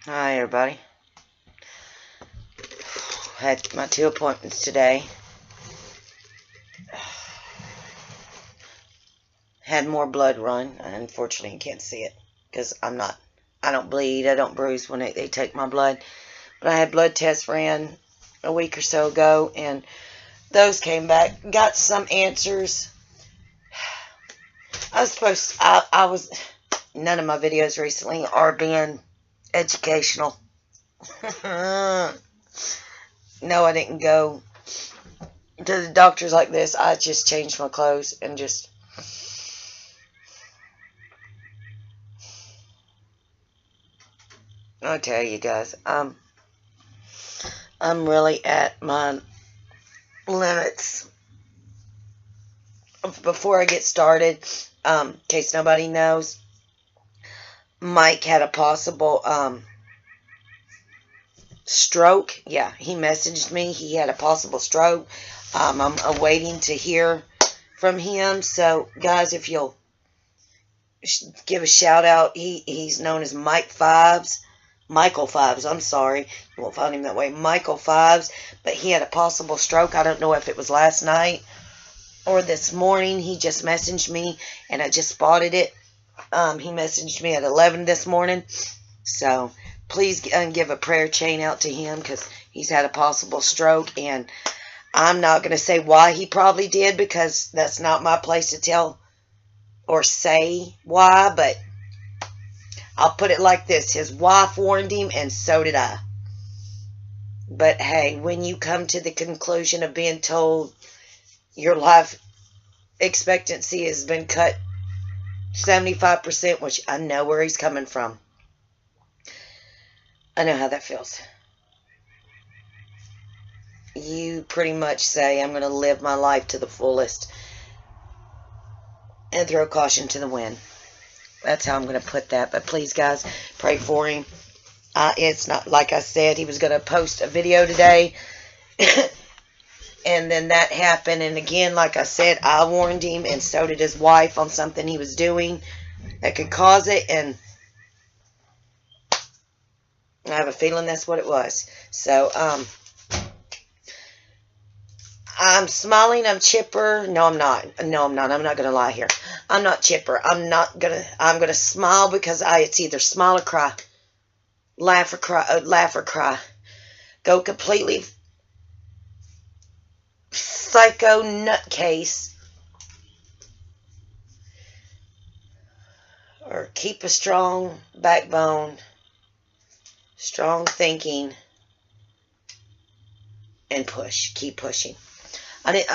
Hi, everybody. Had my 2 appointments today. Had more blood run. Unfortunately, you can't see it because I don't bleed. I don't bruise when they take my blood. But I had blood tests ran a week or so ago, and those came back. Got some answers. None of my videos recently are being educational. No, I didn't go to the doctors like this. I just changed my clothes and just... I'll tell you guys, I'm really at my limits. Before I get started, in case nobody knows, Mike had a possible stroke. Yeah, he messaged me. He had a possible stroke. I'm awaiting to hear from him. So, guys, if you'll give a shout out, he's known as Michael Fives. I'm sorry, you won't find him that way. Michael Fives, but he had a possible stroke. I don't know if it was last night or this morning. He just messaged me, and I just spotted it. He messaged me at 11 this morning. So please give a prayer chain out to him because he's had a possible stroke, and I'm not going to say why he probably did because that's not my place to tell or say why, but I'll put it like this. His wife warned him, and so did I. But hey, when you come to the conclusion of being told your life expectancy has been cut 75%, which I know where he's coming from. I know how that feels. You pretty much say, I'm going to live my life to the fullest and throw caution to the wind. That's how I'm going to put that. But please, guys, pray for him. It's not, like I said, he was going to post a video today. And then that happened. And again, like I said, I warned him, and so did his wife, on something he was doing that could cause it. And I have a feeling that's what it was. So, I'm smiling. I'm chipper. No, I'm not. No, I'm not. I'm not going to lie here. I'm not chipper. I'm going to smile because it's either smile or cry. Laugh or cry. Laugh or cry. Go completely psycho nutcase. Or keep a strong backbone. Strong thinking. And push. Keep pushing. I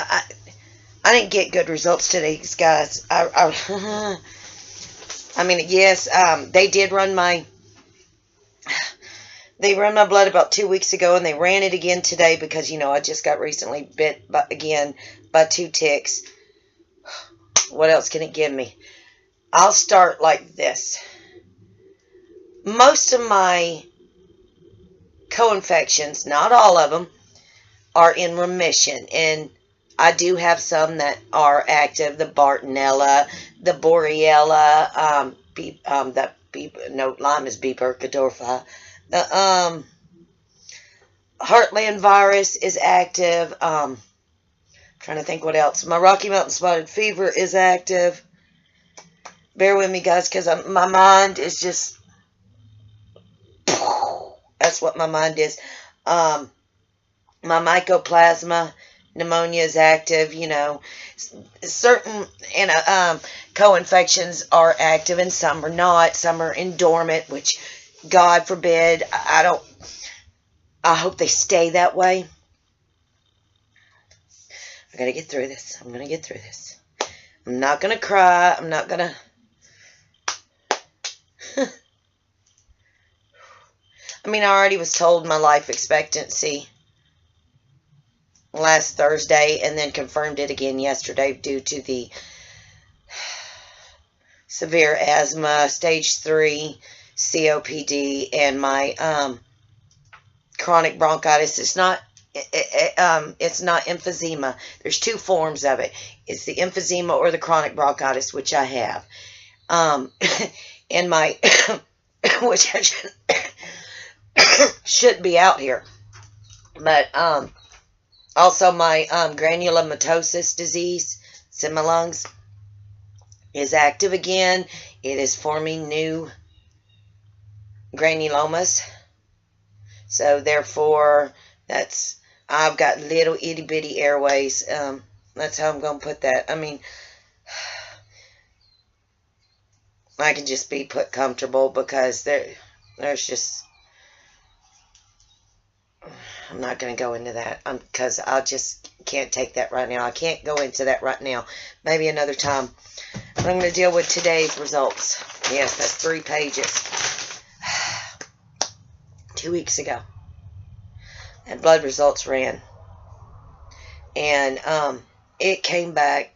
didn't get good results today, guys. I mean, yes, they did run my blood about 2 weeks ago, and they ran it again today because, you know, I just got recently bit again by 2 ticks. What else can it give me? I'll start like this. Most of my co-infections, not all of them, are in remission, and I do have some that are active. The Bartonella, the Borrelia, Lyme is B. burgdorferi. The Heartland virus is active. Trying to think what else. My Rocky Mountain spotted fever is active. Bear with me, guys, because my mind is just... That's what my mind is. My mycoplasma pneumonia is active. You know, certain co-infections are active, and some are not. Some are in dormant, which, God forbid, I hope they stay that way. I gotta get through this. I'm gonna get through this. I'm not gonna cry. I'm not gonna... I mean, I already was told my life expectancy last Thursday, and then confirmed it again yesterday due to the severe asthma, stage 3 COPD, and my chronic bronchitis. It's not emphysema. There's 2 forms of it. It's the emphysema or the chronic bronchitis, which I have. And my which I shouldn't be out here. But also my granulomatosis disease, it's in my lungs, is active again. It is forming new granulomas. So therefore, I've got little itty bitty airways. That's how I'm going to put that. I mean, I can just be put comfortable because there's just, I'm not going to go into that because I just can't take that right now. I can't go into that right now. Maybe another time. I'm going to deal with today's results. Yes, that's 3 pages. 2 weeks ago. And blood results ran. And it came back.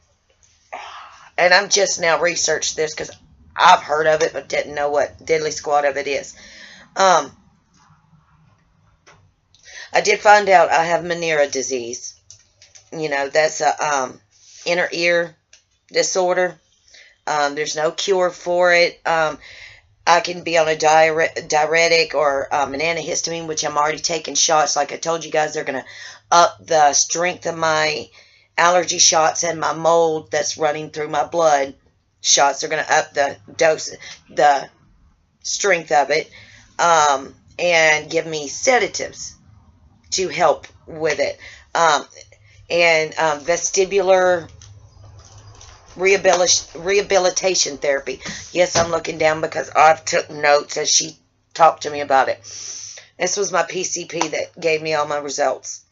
And I'm just now researched this because I've heard of it but didn't know what diddly squat of it is. I did find out I have minera disease. You know, that's a inner ear disorder. There's no cure for it. I can be on a diuretic or an antihistamine, which I'm already taking shots. Like I told you guys, they're going to up the strength of my allergy shots and my mold that's running through my blood shots. They're going to up the dose, the strength of it, and give me sedatives to help with it. And vestibular rehabilitation therapy. Yes, I'm looking down because I've took notes as she talked to me about it. This was my PCP that gave me all my results.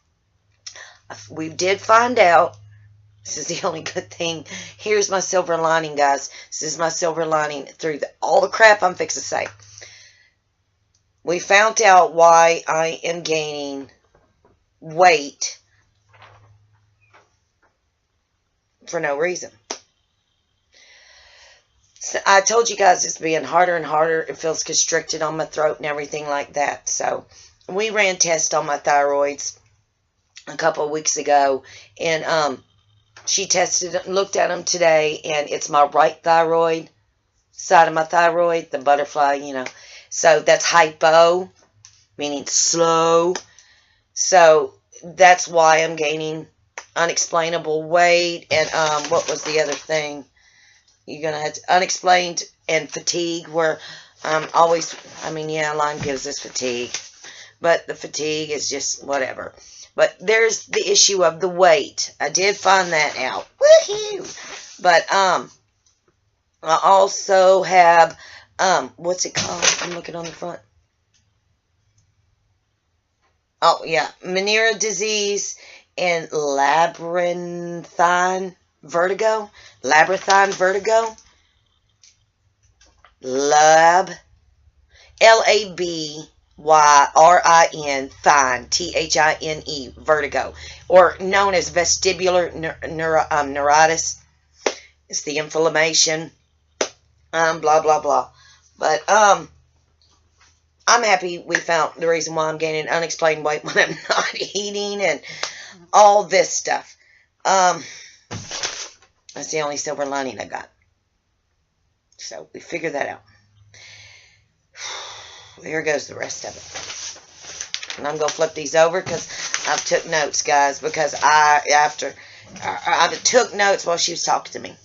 We did find out, this is the only good thing. Here's my silver lining, guys. This is my silver lining through all the crap I'm fixing to say. We found out why I am gaining weight for no reason. So I told you guys it's being harder and harder. It feels constricted on my throat and everything like that. So we ran tests on my thyroids a couple of weeks ago, and she tested it and looked at them today, and it's my right thyroid side of my thyroid, the butterfly, you know. So that's hypo, meaning slow. So that's why I'm gaining unexplainable weight. And what was the other thing? You're going to have unexplained and fatigue, where always, I mean, yeah, Lyme gives us fatigue. But the fatigue is just whatever. But there's the issue of the weight. I did find that out. Woohoo! But I also have, what's it called? I'm looking on the front. Oh, yeah. Minera disease and labyrinthine vertigo. Labyrinthine vertigo. L-A-B-Y-R-I-N, thine, T-H-I-N-E, vertigo. Or known as vestibular neuritis. It's the inflammation. Blah, blah, blah. But, I'm happy we found the reason why I'm gaining unexplained weight when I'm not eating and all this stuff. That's the only silver lining I got. So we figured that out. Here goes the rest of it. And I'm going to flip these over because I've took notes, guys, because I took notes while she was talking to me.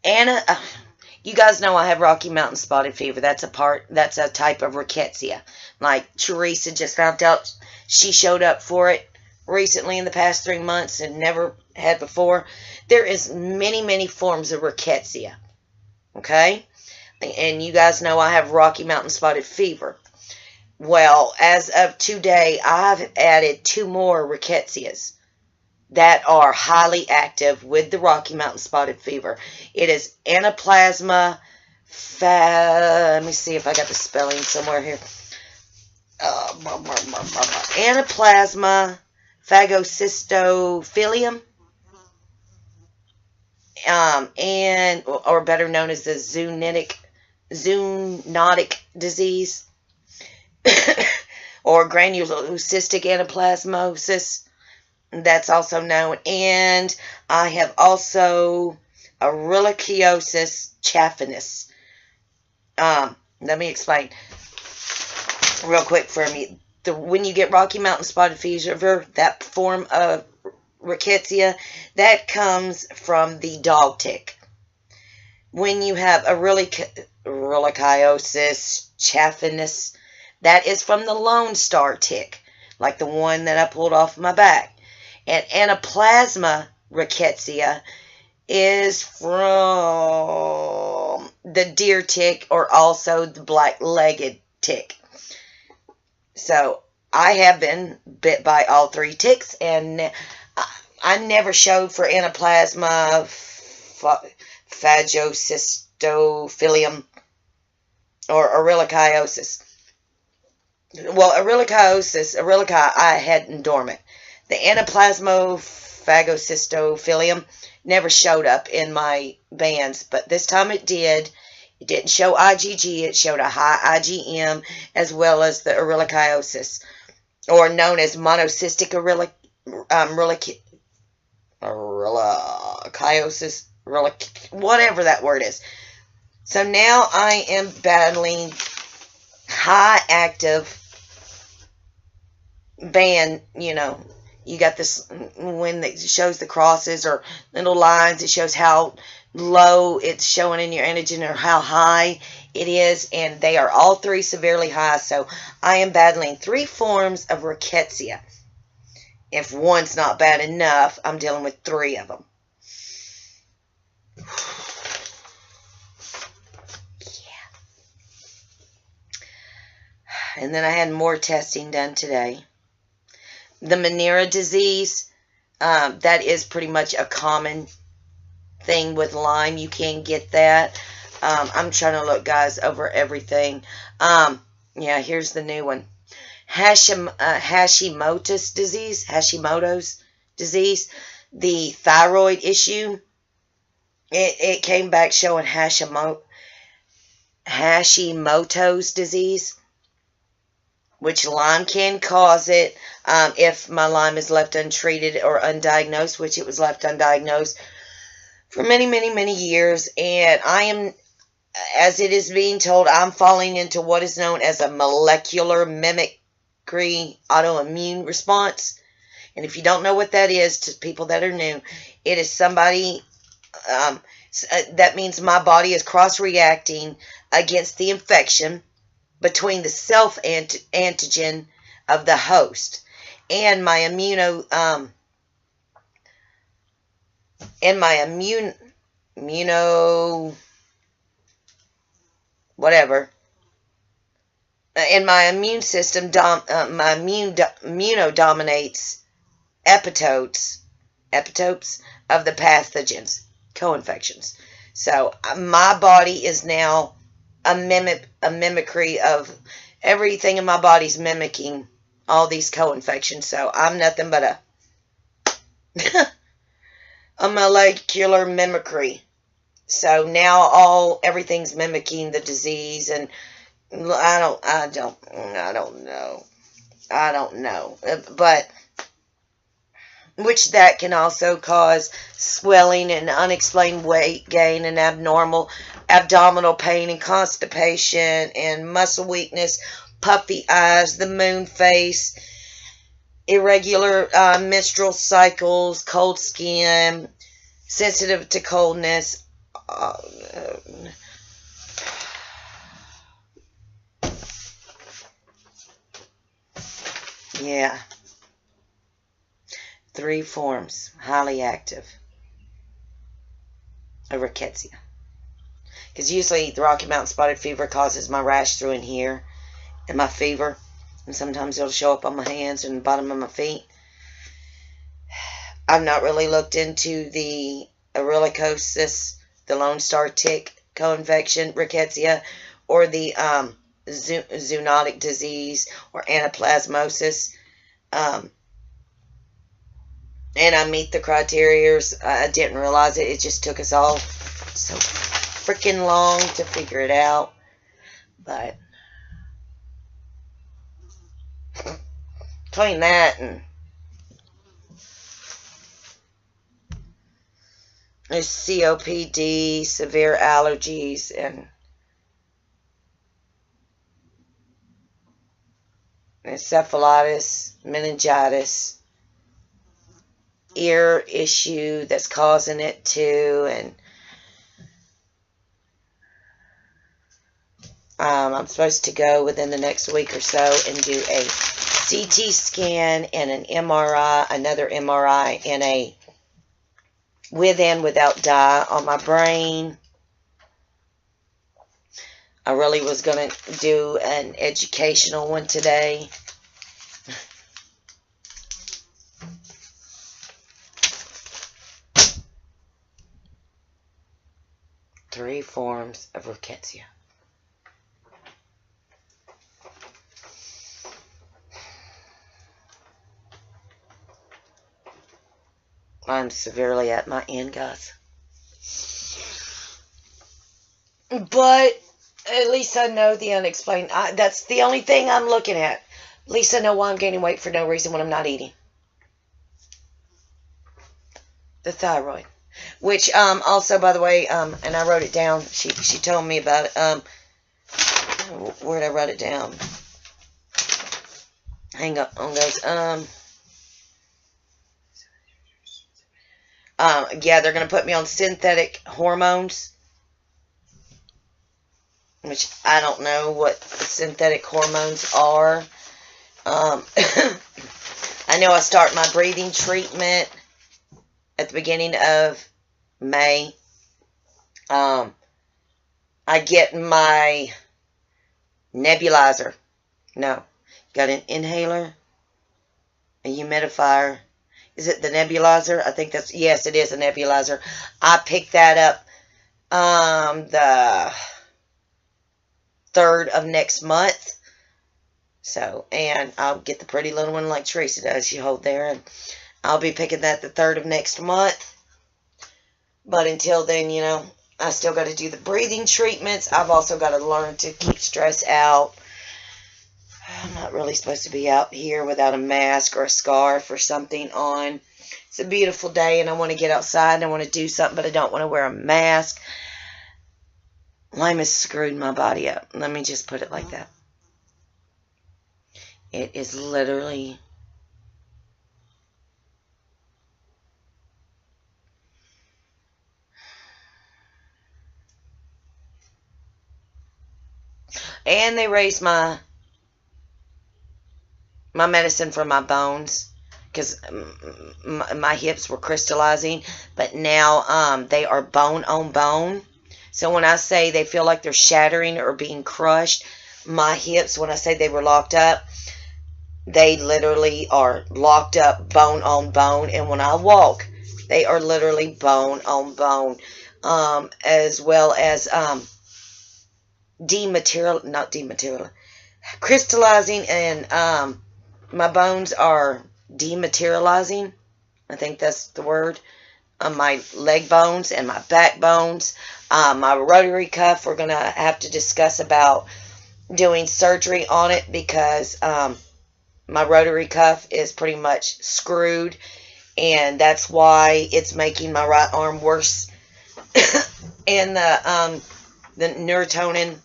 Anna, you guys know I have Rocky Mountain spotted fever. That's a type of rickettsia. Like Teresa just found out, she showed up for it recently in the past 3 months and never had before. There is many, many forms of rickettsia. Okay? And you guys know I have Rocky Mountain spotted fever. Well, as of today, I've added 2 more rickettsias that are highly active with the Rocky Mountain spotted fever. It is anaplasma, let me see if I got the spelling somewhere here. Anaplasma, phagocytophilum, and or better known as the zoonotic disease, or granulocystic anaplasmosis. That's also known. And I have also enhrlchiosis chaffeenis. Let me explain. real quick for me. When you get Rocky Mountain spotted fever, that form of rickettsia, that comes from the dog tick. When you have enhrlchiosis, chaffeenis, that is from the Lone Star tick, like the one that I pulled off my back. And anaplasma rickettsia is from the deer tick, or also the black-legged tick. So I have been bit by all three ticks, and I never showed for anaplasma phagocytophilum or enhrlchiosis. Well, enhrlchiosis, I had in dormant. The anaplasma phagocytophilum never showed up in my bands, but this time it did. It didn't show IgG, it showed a high IgM, as well as the enhrlchiosis, or known as monocystic enhrlchiosis, whatever that word is. So now I am battling high active band, you got this when it shows the crosses or little lines, it shows how low it's showing in your antigen or how high it is, and they are all three severely high. So I am battling three forms of rickettsia. If one's not bad enough, I'm dealing with three of them. Yeah. And then I had more testing done today. The minera disease, that is pretty much a common thing with Lyme. You can get that. I'm trying to look, guys, over everything. Yeah, here's the new one. Hashimoto's disease, the thyroid issue. It came back showing Hashimoto's disease, which Lyme can cause it if my Lyme is left untreated or undiagnosed, which it was left undiagnosed for many, many, many years. And I am, as it is being told, I'm falling into what is known as a molecular mimicry autoimmune response. And if you don't know what that is, to people that are new, it is somebody, that means my body is cross-reacting against the infection between the self-antigen of the host and my immuno whatever. And my immune system, my immunodominates epitopes of the pathogens, co-infections. So my body is now a mimicry of everything in my body's mimicking all these co-infections. So I'm nothing but a molecular mimicry. So now everything's mimicking the disease, and I don't know. But which that can also cause swelling and unexplained weight gain and abnormal abdominal pain and constipation and muscle weakness, puffy eyes, the moon face, irregular menstrual cycles, cold skin, sensitive to coldness. Yeah. 3 forms, highly active of rickettsia. Because usually the Rocky Mountain spotted fever causes my rash through in here and my fever. And sometimes it'll show up on my hands and the bottom of my feet. I've not really looked into the enhrlchiosis, the Lone Star tick co-infection, rickettsia, or the zoonotic disease or anaplasmosis. And I meet the criteria. I didn't realize it. It just took us all so freaking long to figure it out. But between that and there's COPD, severe allergies, and encephalitis, meningitis, ear issue that's causing it too, and I'm supposed to go within the next week or so and do a CT scan and an MRI, another MRI, and a with and without dye on my brain. I really was going to do an educational one today. Three forms of rickettsia. I'm severely at my end, guys. But at least I know the unexplained. That's the only thing I'm looking at. At least I know why I'm gaining weight for no reason when I'm not eating. The thyroid. Which, also, by the way, and I wrote it down. She told me about it. Where did I write it down? Hang on, guys. Yeah, they're going to put me on synthetic hormones, which I don't know what synthetic hormones are. I know I start my breathing treatment at the beginning of May. I get my nebulizer. No, got an inhaler, a humidifier. Is it the nebulizer? I think that's, yes, it is a nebulizer. I picked that up the 3rd of next month. So, and I'll get the pretty little one like Teresa does. You hold there, and I'll be picking that the 3rd of next month. But until then, you know, I still got to do the breathing treatments. I've also got to learn to keep stress out. I'm not really supposed to be out here without a mask or a scarf or something on. It's a beautiful day and I want to get outside and I want to do something, but I don't want to wear a mask. Lyme has screwed my body up. Let me just put it like that. It is literally... And they raised my medicine for my bones because my hips were crystallizing, but now they are bone on bone. So when I say they feel like they're shattering or being crushed, my hips, when I say they were locked up, they literally are locked up bone on bone. And when I walk, they are literally bone on bone, as well as crystallizing, and my bones are dematerializing. I think that's the word. My leg bones and my back bones. My rotary cuff, we're going to have to discuss about doing surgery on it because my rotary cuff is pretty much screwed, and that's why it's making my right arm worse. And the neurotonin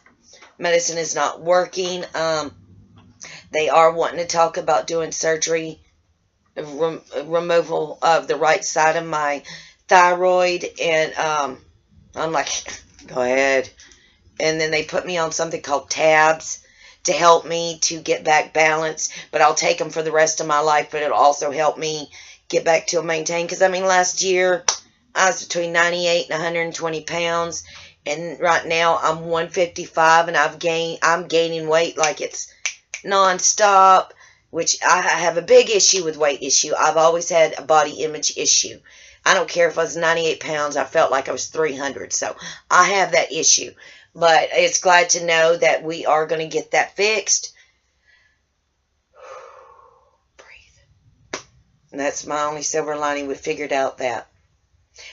medicine is not working. They are wanting to talk about doing surgery, removal of the right side of my thyroid, and I'm like, go ahead. And then they put me on something called tabs to help me to get back balance, but I'll take them for the rest of my life, but it'll also help me get back to a maintain, because I mean last year I was between 98 and 120 pounds, and right now I'm 155, and I'm gaining weight like it's non-stop, which I have a big issue with weight issue. I've always had a body image issue. I don't care if I was 98 pounds, I felt like I was 300, so I have that issue. But it's glad to know that we are going to get that fixed. Breathe. And that's my only silver lining. We figured out that.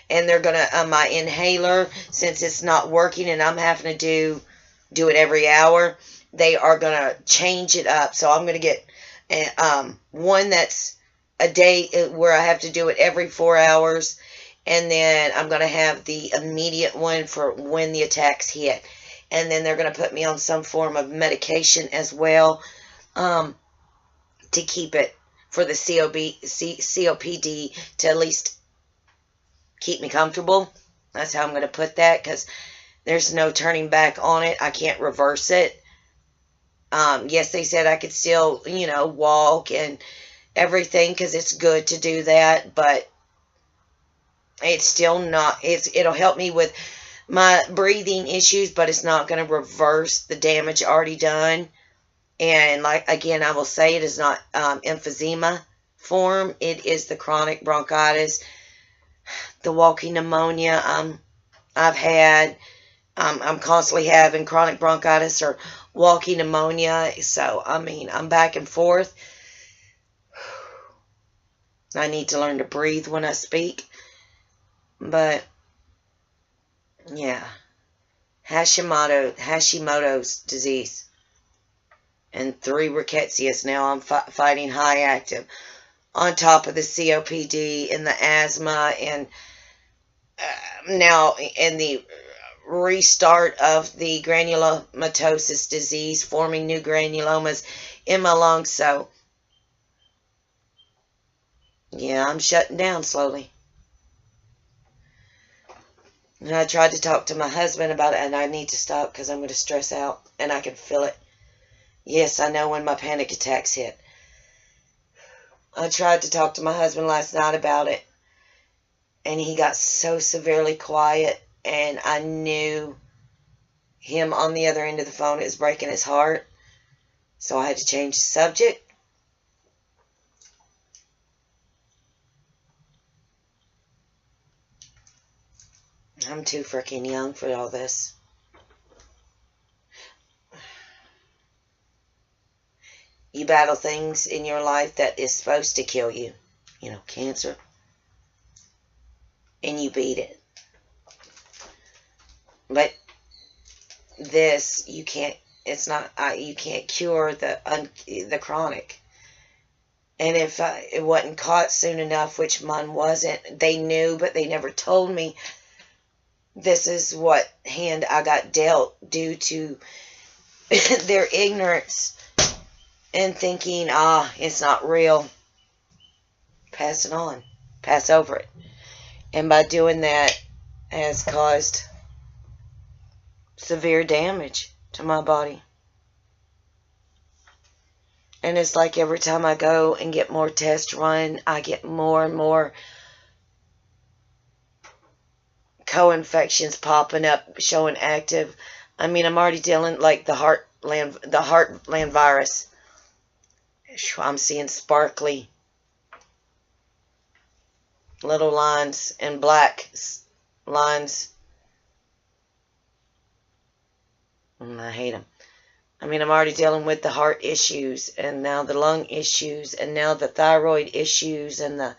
And they're going to, my inhaler, since it's not working and I'm having to do it every hour, they are going to change it up. So I'm going to get one that's a day where I have to do it every 4 hours. And then I'm going to have the immediate one for when the attacks hit. And then they're going to put me on some form of medication as well. to keep it for the COPD to at least keep me comfortable. That's how I'm going to put that, because there's no turning back on it. I can't reverse it. Yes, they said I could still, walk and everything, because it's good to do that, but it's still not, it'll help me with my breathing issues, but it's not going to reverse the damage already done. And again, I will say it is not emphysema form. It is the chronic bronchitis, the walking pneumonia I've had. I'm constantly having chronic bronchitis or walking pneumonia. So, I'm back and forth. I need to learn to breathe when I speak. But, yeah. Hashimoto's disease. And 3 rickettsias. Now I'm fighting high active. On top of the COPD and the asthma. And now in the restart of the granulomatosis disease, forming new granulomas in my lungs. So, yeah, I'm shutting down slowly. And I tried to talk to my husband about it, and I need to stop because I'm going to stress out, and I can feel it. Yes, I know when my panic attacks hit. I tried to talk to my husband last night about it, and he got so severely quiet, and I knew him on the other end of the phone is breaking his heart, so I had to change the subject. I'm too freaking young for all this. You battle things in your life that is supposed to kill you. Cancer. And you beat it. But this, you can't, it's not, you can't cure the chronic. And if it wasn't caught soon enough, which mine wasn't, they knew, but they never told me. This is what hand I got dealt due to their ignorance and thinking, it's not real. Pass it on. Pass over it. And by doing that has caused severe damage to my body. And it's like every time I go and get more tests run, I get more and more co-infections popping up, showing active. I'm already dealing like the heartland virus. I'm seeing sparkly little lines and black lines. I hate them. I'm already dealing with the heart issues, and now the lung issues, and now the thyroid issues, and the,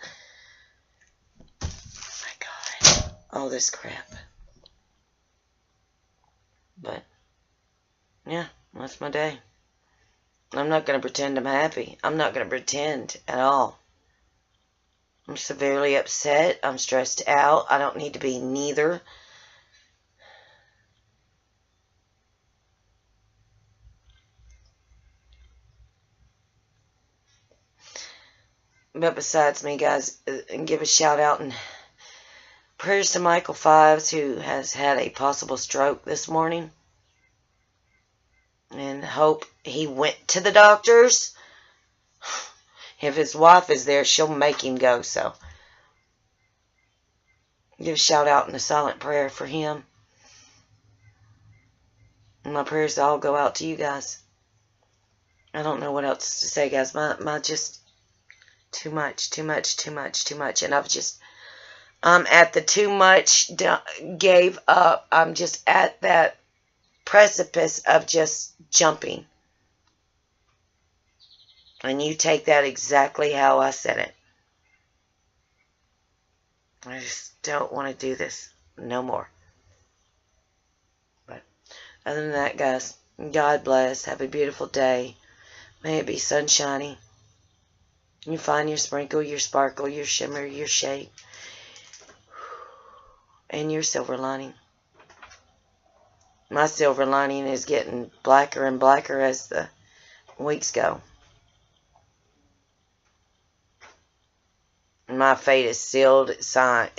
oh my God, all this crap. But, yeah, that's my day. I'm not going to pretend I'm happy. I'm not going to pretend at all. I'm severely upset. I'm stressed out. I don't need to be neither. But besides me, guys, and give a shout out and prayers to Michael Fives, who has had a possible stroke this morning. And hope he went to the doctors. If his wife is there, she'll make him go. So, give a shout out and a silent prayer for him. And my prayers all go out to you guys. I don't know what else to say, guys. My just too much. And I'm at the too much, gave up. I'm just at that precipice of just jumping. And you take that exactly how I said it. I just don't want to do this no more. But other than that, guys, God bless. Have a beautiful day. May it be sunshiny. You find your sprinkle, your sparkle, your shimmer, your shake, and your silver lining. My silver lining is getting blacker and blacker as the weeks go. and my fate is sealed, signed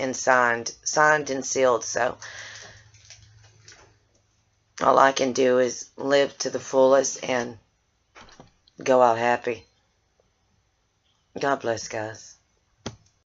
and sealed. So all I can do is live to the fullest and go out happy. God bless, guys.